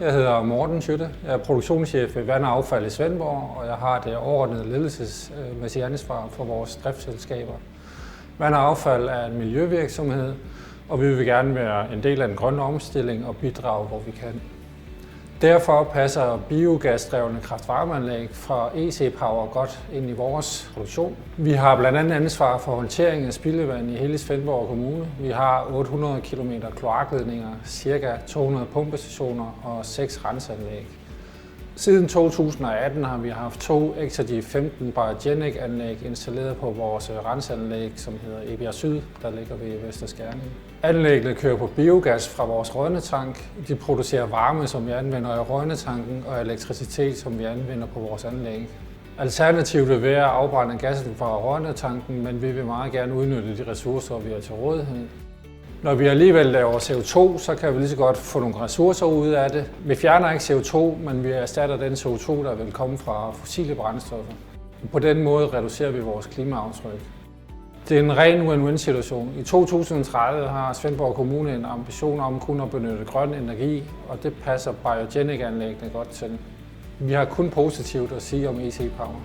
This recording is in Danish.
Jeg hedder Morten Schøtte. Jeg er produktionschef ved Vand og Affald i Svendborg, og jeg har det overordnede ledelsesmæssige ansvar for vores driftsselskaber. Vand og Affald er en miljøvirksomhed, og vi vil gerne være en del af den grønne omstilling og bidrage, hvor vi kan. Derfor passer biogasdrevne kraft-varme-anlæg fra EC Power godt ind i vores produktion. Vi har blandt andet ansvar for håndtering af spildevand i hele Svendborg Kommune. Vi har 800 km kloakledninger, ca. 200 pumpestationer og 6 renseanlæg. Siden 2018 har vi haft 2 Exergy 15 Biogenic-anlæg installeret på vores renseanlæg, som hedder Ebjerg Syd, der ligger ved Vesterskærning. Anlæggene kører på biogas fra vores røgnetank. De producerer varme, som vi anvender i røgnetanken, og elektricitet, som vi anvender på vores anlæg. Alternativet vil være at afbrænde gassen fra røgnetanken, men vi vil meget gerne udnytte de ressourcer, vi har til rådighed. Når vi alligevel laver CO2, så kan vi lige så godt få nogle ressourcer ud af det. Vi fjerner ikke CO2, men vi erstatter den CO2, der vil komme fra fossile brændstoffer. På den måde reducerer vi vores klimaaftryk. Det er en ren win-win-situation. I 2030 har Svendborg Kommune en ambition om kun at benytte grøn energi, og det passer Biogenic-anlæggene godt til. Vi har kun positivt at sige om EC Power.